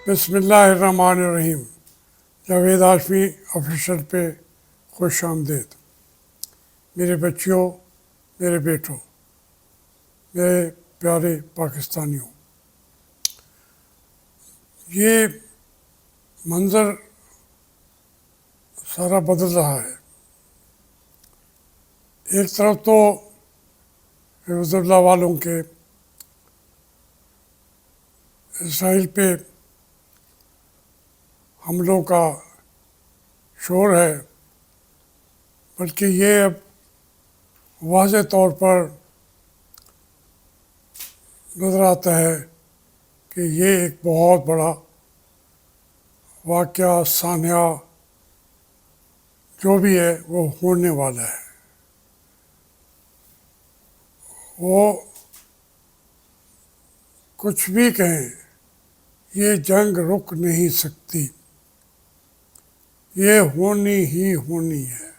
बिस्मिल्लाहिर्रहमानिर्रहीम। जावेद हाशमी ऑफिशियल पे खुश आमदीद। मेरे बच्चियों, मेरे बेटों, मेरे प्यारे पाकिस्तानियों, ये मंज़र सारा बदल रहा है। एक तरफ तो हिज़्बुल्लाह वालों के इसराइल पे हमलों का शोर है, बल्कि ये अब वाज़े तौर पर नज़र आता है कि ये एक बहुत बड़ा वाक़या सान्या जो भी है वो होने वाला है। वो कुछ भी कहें, ये जंग रुक नहीं सकती, ये होनी ही होनी है।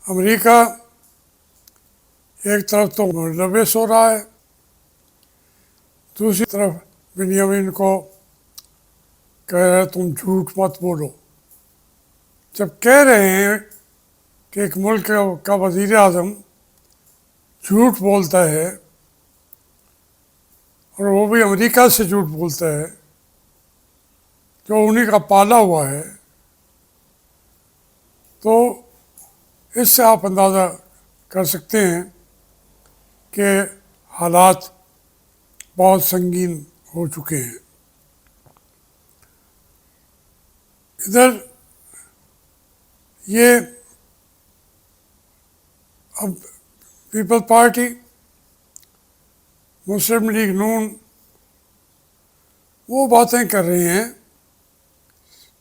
अमेरिका एक तरफ तो मुलव्वस हो रहा है, दूसरी तरफ बेंजामिन को कह रहा है तुम झूठ मत बोलो। जब कह रहे हैं कि एक मुल्क का वज़ीर आज़म झूठ बोलता है और वो भी अमेरिका से झूठ बोलता है जो उन्हीं का पाला हुआ है, तो इससे आप अंदाज़ा कर सकते हैं कि हालात बहुत संगीन हो चुके हैं। इधर ये अब पीपल्स पार्टी, मुस्लिम लीग नून वो बातें कर रही हैं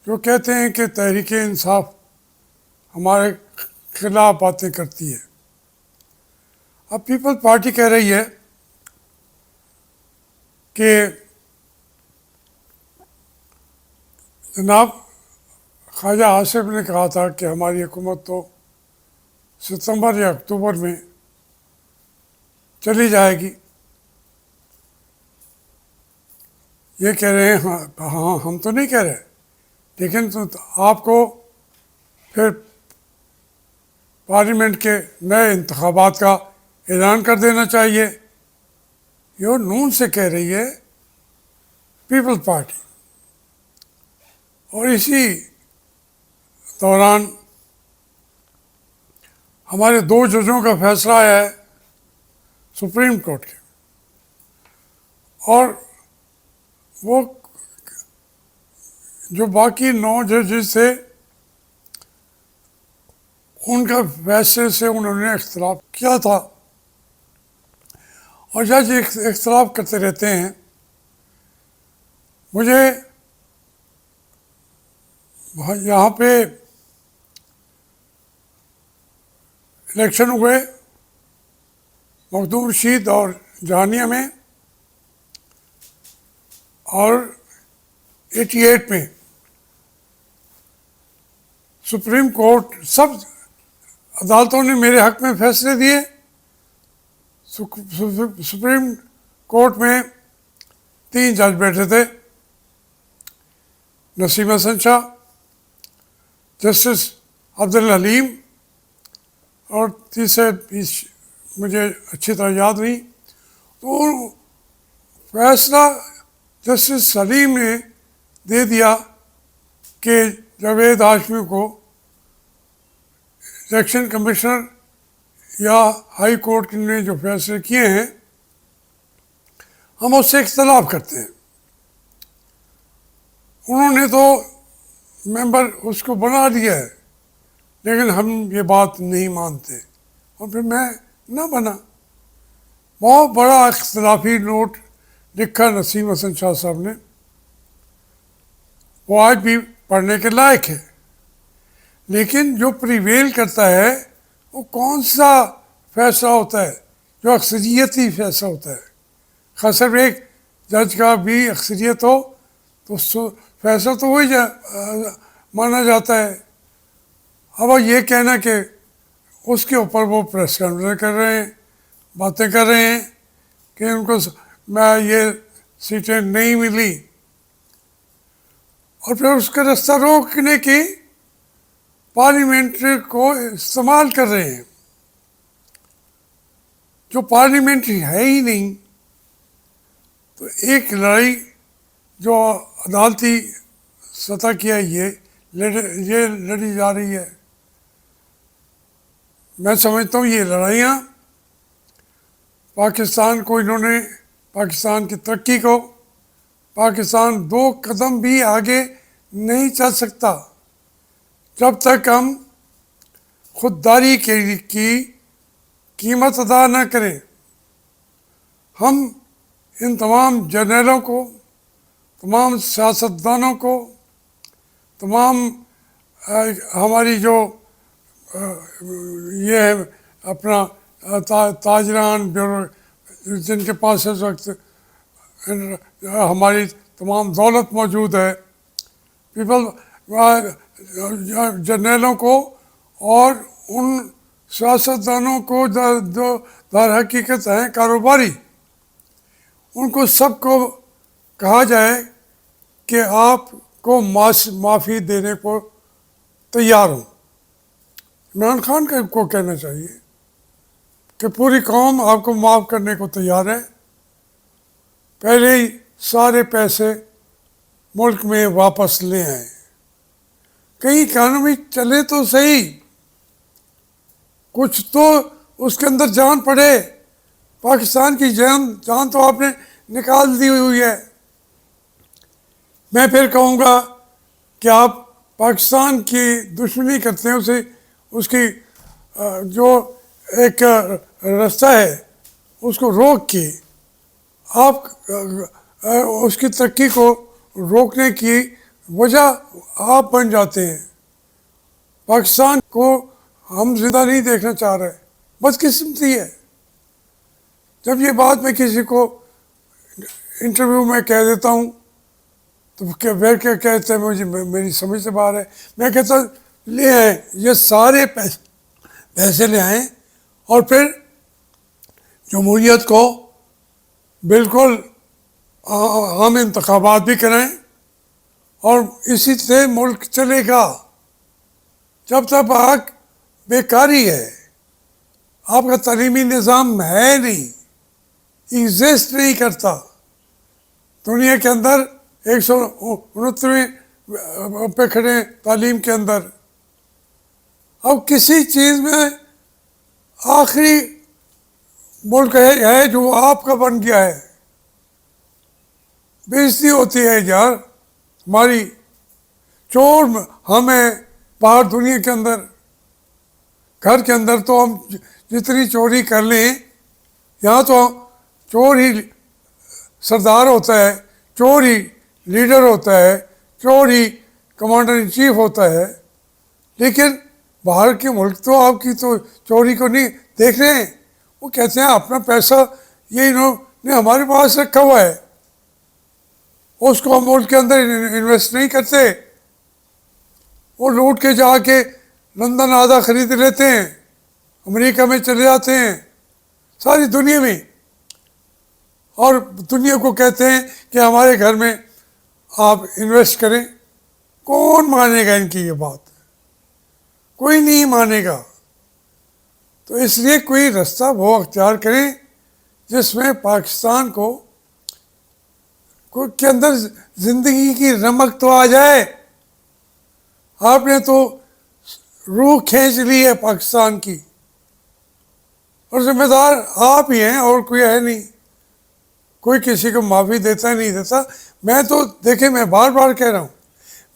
जो कहते हैं कि तहरीक इंसाफ हमारे खिलाफ बातें करती है। अब पीपल्स पार्टी कह रही है कि जनाब ख्वाजा आसिफ ने कहा था कि हमारी हुकूमत तो सितंबर या अक्टूबर में चली जाएगी। ये कह रहे हैं हाँ हम तो नहीं कह रहे, लेकिन तो आपको फिर पार्लियामेंट के नए इंतखाबात का ऐलान कर देना चाहिए। ये नून से कह रही है पीपल्स पार्टी। और इसी दौरान हमारे 2 जजों का फैसला आया है सुप्रीम कोर्ट के, और वो जो बाकी 9 जजेस थे उनका फैसले से उन्होंने इख्तलाफ किया था। और जज इख्तलाफ करते रहते हैं। मुझे यहाँ पे इलेक्शन हुए मखदूम रशीद और जहानिया में, और 88 में सुप्रीम कोर्ट सब अदालतों ने मेरे हक़ में फैसले दिए। सुप्रीम कोर्ट में 3 जज बैठे थे, नसीम हसन शाह, जस्टिस अब्दुल हलीम, और तीसरे मुझे अच्छी तरह याद नहीं। तो फैसला जस्टिस सलीम ने दे दिया कि जावेद हाशमी को इलेक्शन कमिश्नर या हाई कोर्ट ने जो फैसले किए हैं हम उससे इख्तलाफ करते हैं। उन्होंने तो मेंबर उसको बना दिया है, लेकिन हम ये बात नहीं मानते, और फिर मैं ना बना। बहुत बड़ा इख्तलाफी नोट लिखा नसीम हसन शाह साहब ने, वो आज भी पढ़ने के लायक है। लेकिन जो प्रिवेल करता है वो कौन सा फैसला होता है? जो अक्सरियती फैसला होता है। खासकर एक जज का भी अक्सरियत हो तो फैसला तो वही माना जाता है। अब ये कहना कि उसके ऊपर वो प्रेस कॉन्फ्रेंस कर रहे हैं, बातें कर रहे हैं कि उनको मैं ये सीटें नहीं मिली, और फिर उसका रास्ता रोकने की पार्लियामेंट को इस्तेमाल कर रहे हैं, जो पार्लियामेंट है ही नहीं। तो एक लड़ाई जो अदालती सतह की है, ये लड़ी जा रही है। मैं समझता हूँ ये लड़ाइयाँ पाकिस्तान को, इन्होंने पाकिस्तान की तरक्की को, पाकिस्तान 2 कदम भी आगे नहीं चल सकता जब तक हम खुददारी की कीमत अदा न करें। हम इन तमाम जर्नलों को, तमाम सियासतदानों को, तमाम हमारी जो ये है अपना ताजरान ब्यूरो, जिनके पास इस वक्त हमारी तमाम दौलत मौजूद है, पीपल जर्नलों को और उन सियासतदानों को जो दर हकीकत हैं कारोबारी, उनको सबको कहा जाए कि आपको माफ़ी देने को तैयार हो। इमरान खान को कहना चाहिए कि पूरी कौम आपको माफ़ करने को तैयार है, पहले ही सारे पैसे मुल्क में वापस ले आए। कहीं इकानमी चले तो सही, कुछ तो उसके अंदर जान पड़े। पाकिस्तान की जान तो आपने निकाल दी हुई है। मैं फिर कहूँगा कि आप पाकिस्तान की दुश्मनी करते हैं, उसे उसकी जो एक रास्ता है उसको रोक के आप उसकी तरक्की को रोकने की वजह आप बन जाते हैं। पाकिस्तान को हम जिंदा नहीं देखना चाह रहे, बदकिस्मती है। जब ये बात मैं किसी को इंटरव्यू में कह देता हूँ तो फिर क्या कहते हैं, मुझे मेरी समझ से बाहर है। मैं कहता ले आए ये सारे पैसे ले आए और फिर जमहूरियत को बिल्कुल आम इंतखाबात भी कराएं और इसी से मुल्क चलेगा। जब तक आप बेकारी है, आपका तालीमी निज़ाम है नहीं, एग्जिस्ट नहीं करता दुनिया के अंदर 169वें पे खड़े तालीम के अंदर। अब किसी चीज़ में आखिरी मुल्क है जो आपका बन गया है, बेइज्जती होती है यार हमारी। चोर हमें बाहर दुनिया के अंदर, घर के अंदर तो हम जितनी चोरी कर लें, यहाँ तो चोर ही सरदार होता है, चोर ही लीडर होता है, चोर ही कमांडर इन चीफ होता है। लेकिन बाहर के मुल्क तो आपकी तो चोरी को नहीं देख रहे हैं। वो कहते हैं अपना पैसा ये इन्होंने हमारे पास रखा हुआ है, उसको हम मुल्क के अंदर इन्वेस्ट नहीं करते। वो लूट के जाके लंदन आधा खरीद लेते हैं, अमेरिका में चले जाते हैं, सारी दुनिया में, और दुनिया को कहते हैं कि हमारे घर में आप इन्वेस्ट करें। कौन मानेगा इनकी ये बात? कोई नहीं मानेगा। तो इसलिए कोई रास्ता वो अख्तियार करें जिसमें पाकिस्तान को के अंदर जिंदगी की रमक तो आ जाए। आपने तो रूह खींच ली है पाकिस्तान की, और जिम्मेदार आप ही हैं और कोई है नहीं। कोई किसी को माफ़ी देता नहीं देता। मैं तो देखे, मैं बार बार कह रहा हूँ,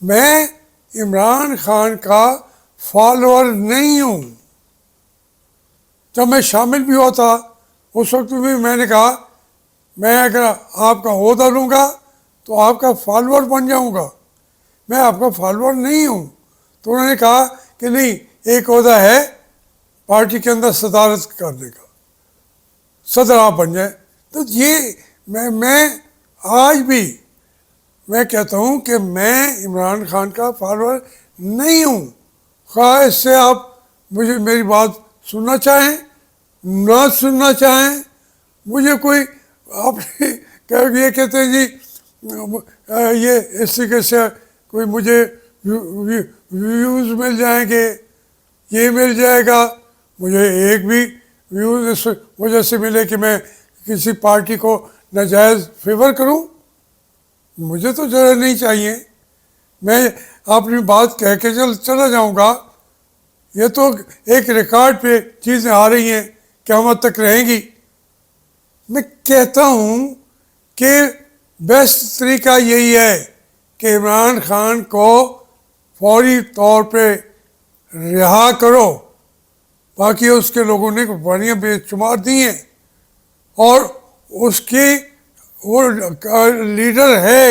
मैं इमरान खान का फॉलोअर नहीं हूँ। जब मैं शामिल भी हुआ था उस वक्त भी मैंने कहा मैं अगर आपका ओहदा लूँगा तो आपका फॉलोअर बन जाऊँगा, मैं आपका फॉलोअर नहीं हूँ। तो उन्होंने कहा कि नहीं, एक ओहदा है पार्टी के अंदर सदारत करने का, सदर आप बन जाए। तो ये मैं आज भी मैं कहता हूँ कि मैं इमरान खान का फॉलोअर नहीं हूँ। ख़्वाह इससे आप मुझे मेरी बात सुनना चाहें ना सुनना चाहें, मुझे कोई आप ये कहते हैं जी ये इस तरीके से कोई मुझे व्यूज़ मिल जाएंगे, ये मिल जाएगा, मुझे एक भी व्यूज़ इस वजह से मिले कि मैं किसी पार्टी को नाजायज़ फेवर करूं, मुझे तो ज़रा नहीं चाहिए। मैं अपनी बात कह के चला जाऊंगा। ये तो एक रिकॉर्ड पे चीज़ें आ रही हैं, क़यामत तक रहेंगी। मैं कहता हूँ कि बेस्ट तरीका यही है कि इमरान खान को फौरी तौर पे रिहा करो। बाकी उसके लोगों ने कुर्बानियाँ बेशुमार दी हैं और उसकी वो लीडर है,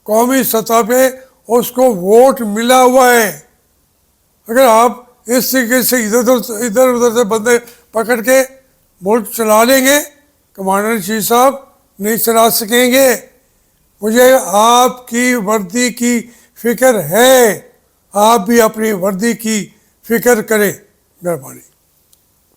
कौमी सतह पे उसको वोट मिला हुआ है। अगर आप इस तरीके से इधर उधर से बंदे पकड़ के मुल्क चला लेंगे, कमांडर इन चीफ साहब नहीं चला सकेंगे। मुझे आपकी वर्दी की फिक्र है, आप भी अपनी वर्दी की फिक्र करें। मेहरबानी।